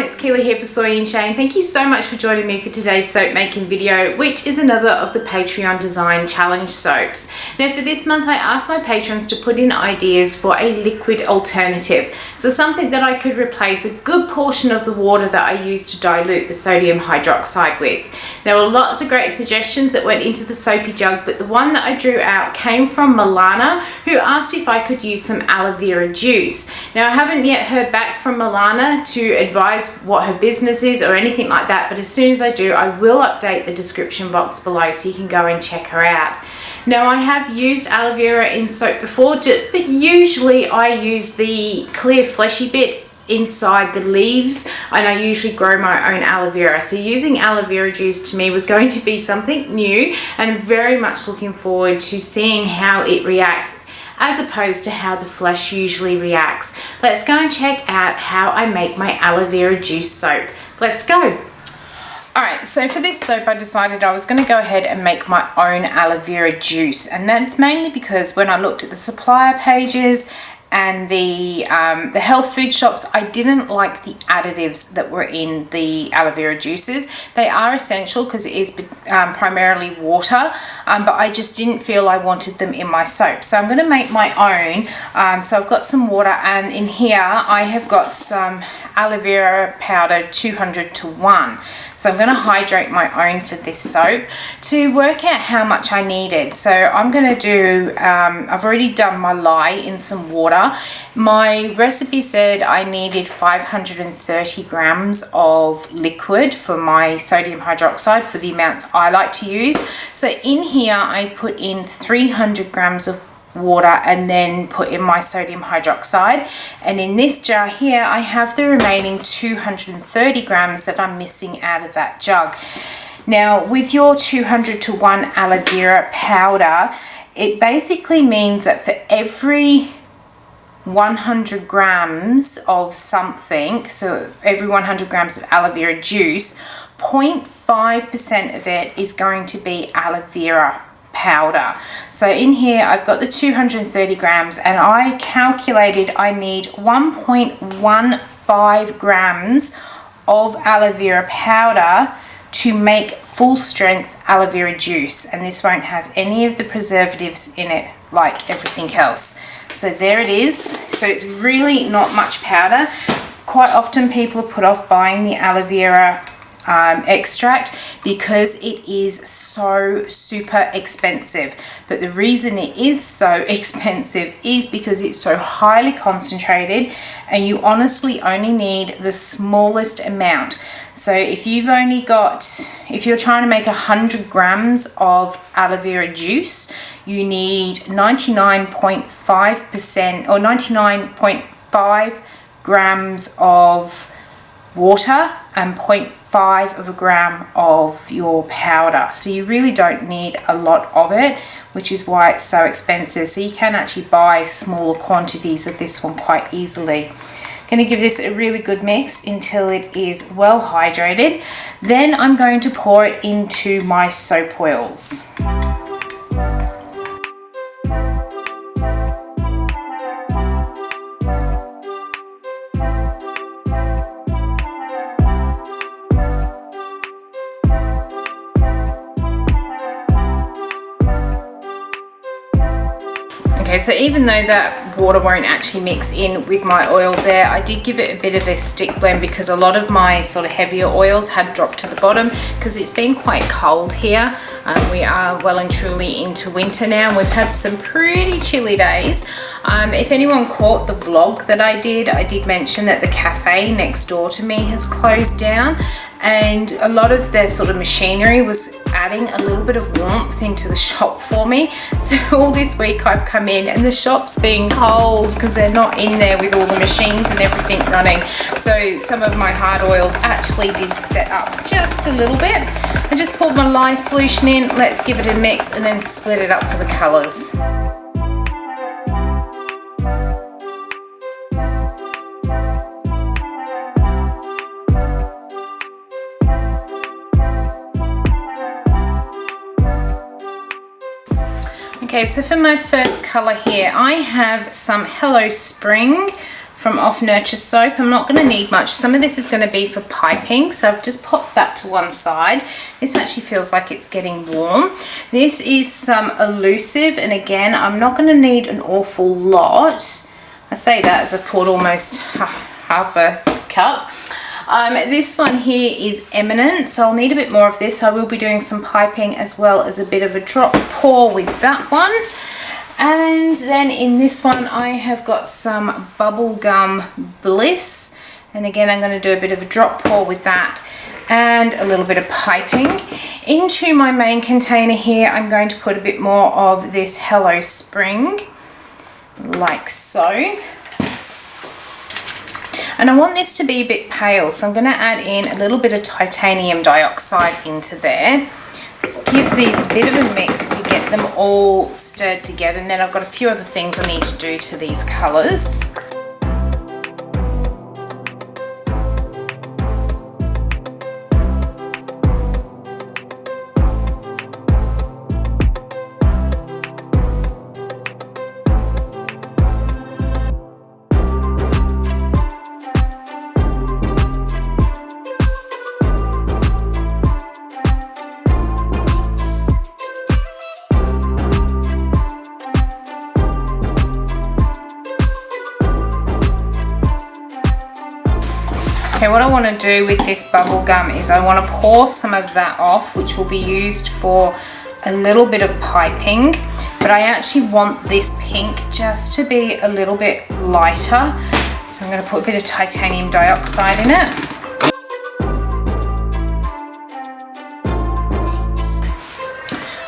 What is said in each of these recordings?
everyone, it's Keela here for Soy and Shea, and thank you so much for joining me for today's soap making video, which is another of the Patreon Design Challenge soaps. Now for this month I asked my patrons to put in ideas for a liquid alternative, so something that I could replace a good portion of the water that I use to dilute the sodium hydroxide with. There were lots of great suggestions that went into the soapy jug, but the one that I drew out came from Melana, who asked if I could use some aloe vera juice. Now I haven't yet heard back from Melana to advise what her business is or anything like that, but as soon as I do, I will update the description box below so you can go and check her out. Now I have used aloe vera in soap before, but usually I use the clear fleshy bit inside the leaves, and I usually grow my own aloe vera, so using aloe vera juice to me was going to be something new, and I'm very much looking forward to seeing how it reacts as opposed to how the flesh usually reacts. Let's go and check out how I make my aloe vera juice soap. Let's go. Alright, so for this soap I decided I was going to go ahead and make my own aloe vera juice, and that's mainly because when I looked at the supplier pages and the health food shops, I didn't like the additives that were in the aloe vera juices. They are essential because it is primarily water, but I just didn't feel I wanted them in my soap. So I'm going to make my own. So I've got some water, and in here I have got some aloe vera powder 200:1. So I'm going to hydrate my own for this soap to work out how much I needed. So I'm going to do, I've already done my lye in some water. My recipe said I needed 530 grams of liquid for my sodium hydroxide for the amounts I like to use. So in here I put in 300 grams of water and then put in my sodium hydroxide, and in this jar here I have the remaining 230 grams that I'm missing out of that jug. Now with your 200:1 aloe vera powder, it basically means that for every 100 grams of something, so every 100 grams of aloe vera juice, 0.5% of it is going to be aloe vera powder. So in here I've got the 230 grams, and I calculated I need 1.15 grams of aloe vera powder to make full strength aloe vera juice, and this won't have any of the preservatives in it like everything else. So there it is. So it's really not much powder. Quite often people are put off buying the aloe vera extract because it is so super expensive, but the reason it is so expensive is because it's so highly concentrated, and you honestly only need the smallest amount. So if you're trying to make 100 grams of aloe vera juice, you need 99.5% or 99.5 grams of water and 0.5 of a gram of your powder. So you really don't need a lot of it, which is why it's so expensive. So you can actually buy smaller quantities of this one quite easily. I'm going to give this a really good mix until it is well hydrated. Then I'm going to pour it into my soap oils. Okay, so even though that water won't actually mix in with my oils there, I did give it a bit of a stick blend because a lot of my sort of heavier oils had dropped to the bottom because it's been quite cold here. We are well and truly into winter now, and we've had some pretty chilly days. If anyone caught the vlog that I did mention that the cafe next door to me has closed down, and a lot of their sort of machinery was adding a little bit of warmth into the shop for me. So all this week I've come in and the shop's been cold because they're not in there with all the machines and everything running. So some of my hard oils actually did set up just a little bit. I just poured my lye solution in, let's give it a mix and then split it up for the colours. Okay, so for my first colour here, I have some Hello Spring from Off Nurture soap. I'm not going to need much. Some of this is going to be for piping, so I've just popped that to one side. This actually feels like it's getting warm. This is some elusive, and again, I'm not going to need an awful lot. I say that as I've poured almost half a cup. This one here is Eminent, so I'll need a bit more of this. I will be doing some piping as well as a bit of a drop pour with that one. And then in this one I have got some Bubblegum Bliss, and again I'm going to do a bit of a drop pour with that and a little bit of piping. Into my main container here I'm going to put a bit more of this Hello Spring, like so. And I want this to be a bit pale, so I'm going to add in a little bit of titanium dioxide into there. Let's give these a bit of a mix to get them all stirred together, and then I've got a few other things I need to do to these colours. Okay, what I want to do with this bubble gum is I want to pour some of that off, which will be used for a little bit of piping, but I actually want this pink just to be a little bit lighter, so I'm going to put a bit of titanium dioxide in it.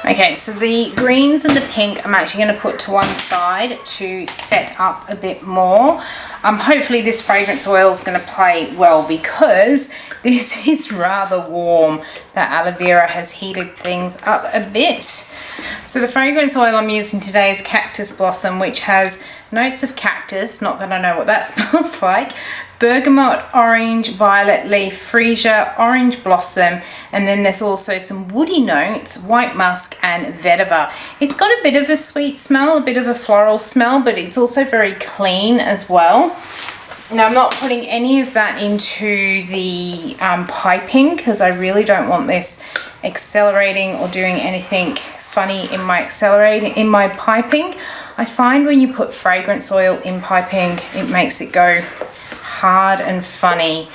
Okay, so the greens and the pink I'm actually going to put to one side to set up a bit more. Hopefully this fragrance oil is going to play well because this is rather warm. That aloe vera has heated things up a bit. So the fragrance oil I'm using today is Cactus Blossom, which has notes of cactus, not that I know what that smells like, bergamot, orange, violet leaf, freesia, orange blossom, and then there's also some woody notes, white musk and vetiver. It's got a bit of a sweet smell, a bit of a floral smell, but it's also very clean as well. Now I'm not putting any of that into the piping because I really don't want this accelerating or doing anything funny in my piping. I find when you put fragrance oil in piping, it makes it go hard and funny,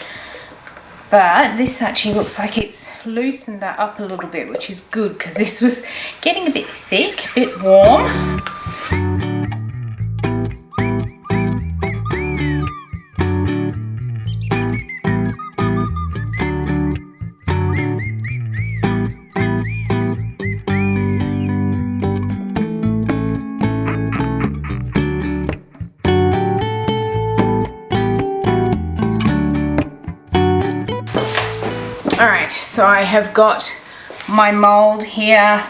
but this actually looks like it's loosened that up a little bit, which is good because this was getting a bit thick, a bit warm. Alright, so I have got my mould here.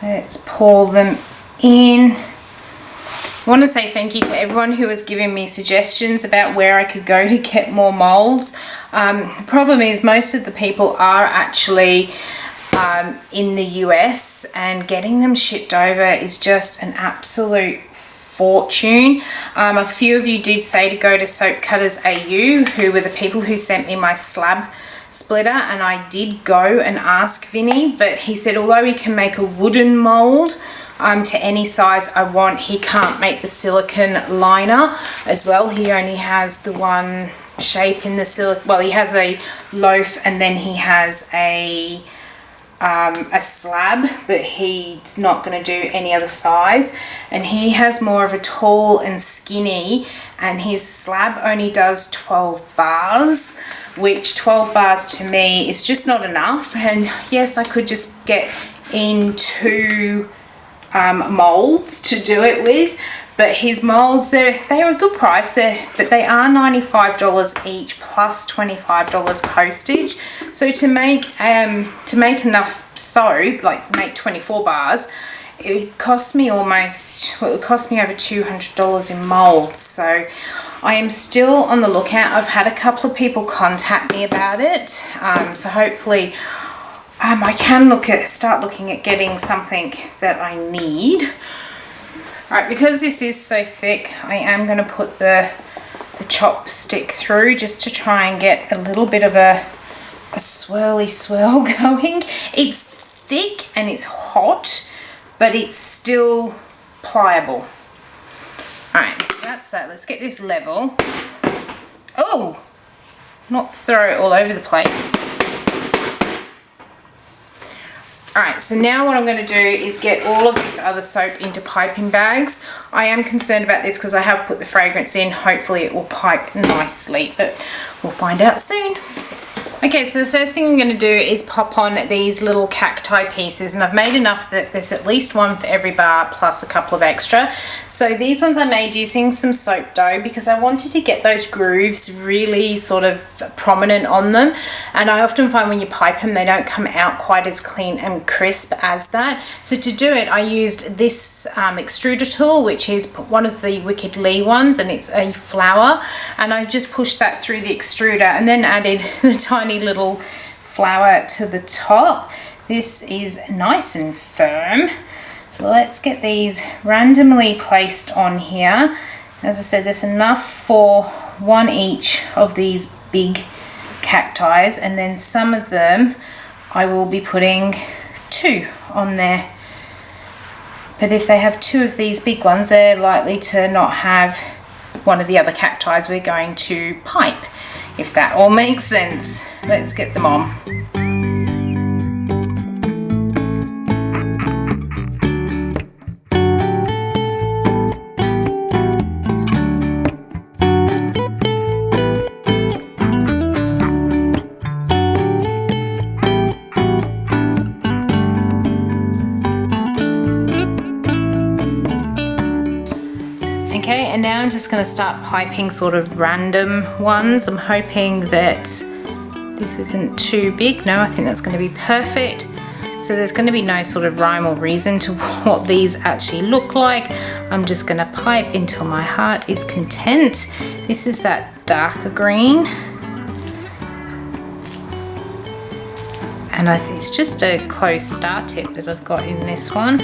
Let's pour them in. I want to say thank you to everyone who has given me suggestions about where I could go to get more moulds. The problem is most of the people are actually in the US, and getting them shipped over is just an absolute fortune. A few of you did say to go to Soap Cutters AU, who were the people who sent me my slab splitter, and I did go and ask Vinny, but he said although he can make a wooden mold to any size I want, he can't make the silicone liner as well. He only has the one shape in the silicone. Well, he has a loaf and then he has a slab, but he's not going to do any other size, and he has more of a tall and skinny, and his slab only does 12 bars, which 12 bars to me is just not enough. And yes, I could just get in 2 molds to do it with, but his molds, they're a good price there, but they are $95 each plus $25 postage. So to make enough soap, like make 24 bars, it would cost me almost, well, it would cost me over $200 in molds. So I am still on the lookout. I've had a couple of people contact me about it, so hopefully I can start looking at getting something that I need. Right, because this is so thick, I am going to put the the chopstick through just to try and get a little bit of a swirly swirl going. It's thick and it's hot, but it's still pliable. Alright, so that's that. Let's get this level. Oh! Not throw it all over the place. Alright, so now what I'm going to do is get all of this other soap into piping bags. I am concerned about this because I have put the fragrance in. Hopefully it will pipe nicely, but we'll find out soon. Okay, so the first thing I'm going to do is pop on these little cacti pieces, and I've made enough that there's at least one for every bar plus a couple of extra. So these ones I made using some soap dough because I wanted to get those grooves really sort of prominent on them, and I often find when you pipe them they don't come out quite as clean and crisp as that. So to do it I used this extruder tool, which is one of the Wicked Lee ones, and it's a flower, and I just pushed that through the extruder and then added the tiny little flower to the top. This is nice and firm, so let's get these randomly placed on here. As I said, there's enough for one each of these big cacti, and then some of them I will be putting 2 on there, but if they have 2 of these big ones they're likely to not have one of the other cacti we're going to pipe, if that all makes sense. Let's get them on. Okay, and now I'm just going to start piping sort of random ones. I'm hoping that this isn't too big. No, I think that's going to be perfect. So there's going to be no sort of rhyme or reason to what these actually look like. I'm just going to pipe until my heart is content. This is that darker green. And I think it's just a closed star tip that I've got in this one.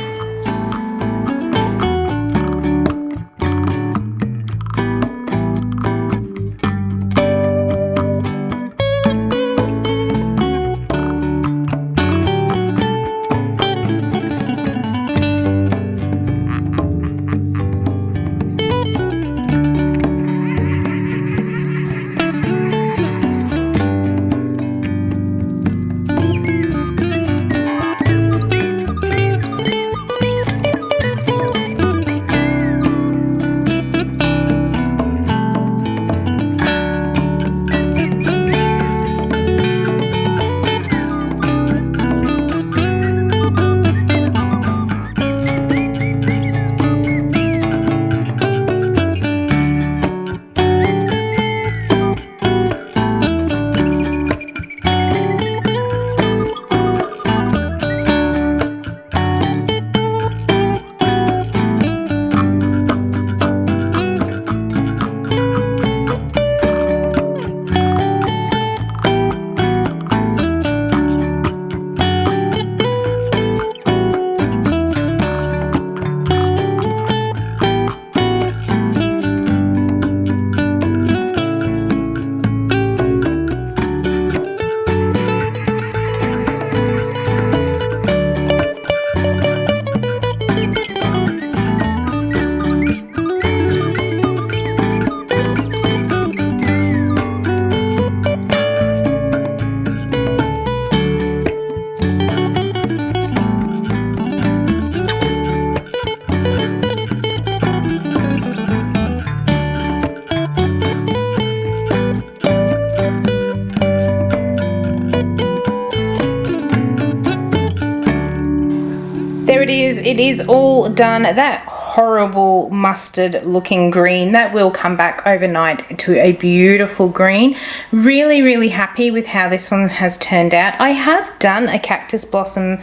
It is all done. That horrible mustard looking green, that will come back overnight to a beautiful green. Really happy with how this one has turned out. I have done a cactus blossom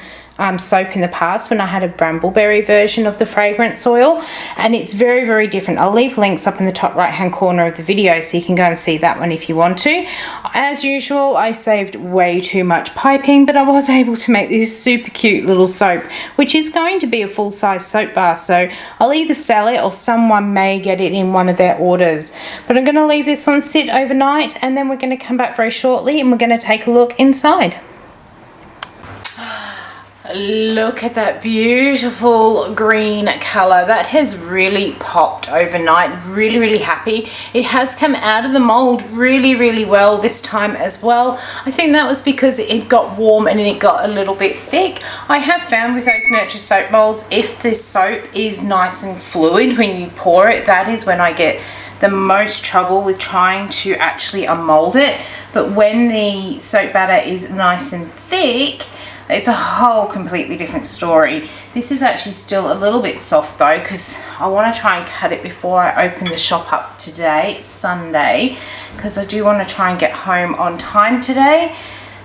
soap in the past when I had a brambleberry version of the fragrance oil, and it's very, very different. I'll leave links up in the top right hand corner of the video so you can go and see that one if you want to. As usual, I saved way too much piping, but I was able to make this super cute little soap, which is going to be a full-size soap bar, so I'll either sell it or someone may get it in one of their orders. But I'm going to leave this one sit overnight, and then we're going to come back very shortly and we're going to take a look inside. Look at that beautiful green color. That has really popped overnight. Really, really happy. It has come out of the mold really, really well this time as well. I think that was because it got warm and it got a little bit thick. I have found with those Nurture soap molds, if the soap is nice and fluid when you pour it, that is when I get the most trouble with trying to actually unmold it. But when the soap batter is nice and thick, it's a whole completely different story. This is actually still a little bit soft though, because I want to try and cut it before I open the shop up today. It's Sunday, because I do want to try and get home on time today.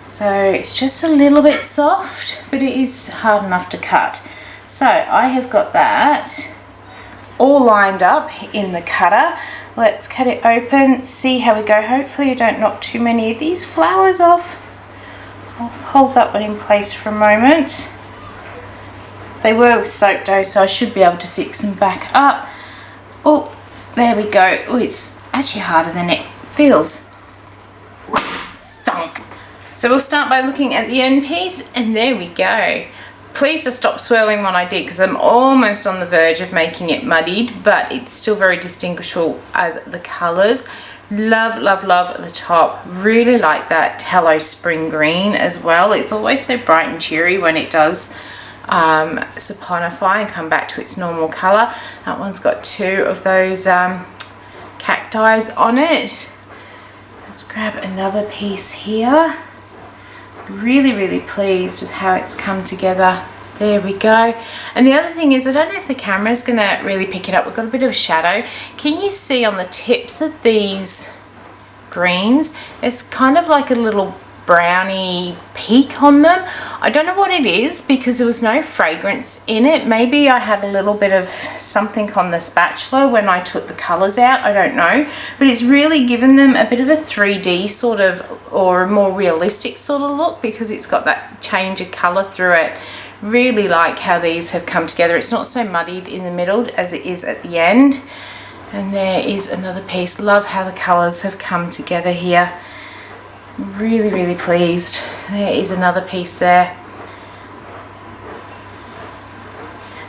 So it's just a little bit soft, but it is hard enough to cut. So I have got that all lined up in the cutter. Let's cut it open, see how we go. Hopefully I don't knock too many of these flowers off. I'll hold that one in place for a moment. They were with soap dough, so I should be able to fix them back up. Oh, there we go. Oh, it's actually harder than it feels. Thunk. So we'll start by looking at the end piece, and there we go. Please just stop swirling what I did, because I'm almost on the verge of making it muddied, but it's still very distinguishable as the colours. Love, love, love the top. Really like that tallow spring green as well. It's always so bright and cheery when it does saponify and come back to its normal colour. That one's got two of those cacti on it. Let's grab another piece here. Really, really pleased with how it's come together. There we go. And the other thing is, I don't know if the camera's going to really pick it up. We've got a bit of a shadow. Can you see on the tips of these greens, it's kind of like a little browny peak on them. I don't know what it is because there was no fragrance in it. Maybe I had a little bit of something on the spatula when I took the colours out. I don't know. But it's really given them a bit of a 3D sort of, or a more realistic sort of look, because it's got that change of colour through it. Really like how these have come together. It's not so muddied in the middle as it is at the end. And there is another piece. Love how the colours have come together here. Really, really pleased. There is another piece there.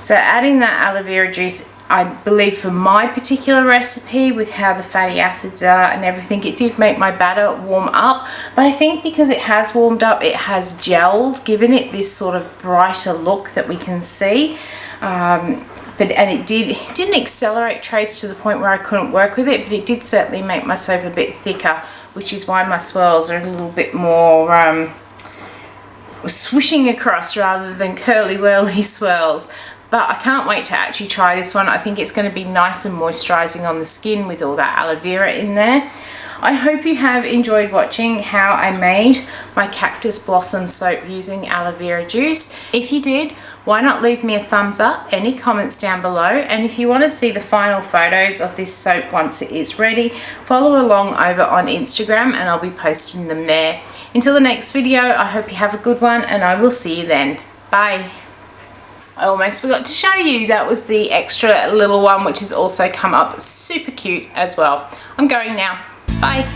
So adding that aloe vera juice, I believe for my particular recipe, with how the fatty acids are and everything, it did make my batter warm up. But I think because it has warmed up, it has gelled, given it this sort of brighter look that we can see. It didn't accelerate trace to the point where I couldn't work with it, but it did certainly make my soap a bit thicker, which is why my swirls are a little bit more swishing across rather than curly whirly swirls. But I can't wait to actually try this one. I think it's going to be nice and moisturising on the skin with all that aloe vera in there. I hope you have enjoyed watching how I made my cactus blossom soap using aloe vera juice. If you did, why not leave me a thumbs up, any comments down below, and if you want to see the final photos of this soap once it is ready, follow along over on Instagram and I'll be posting them there. Until the next video, I hope you have a good one and I will see you then. Bye. I almost forgot to show you, that was the extra little one which has also come up super cute as well. I'm going now. Bye.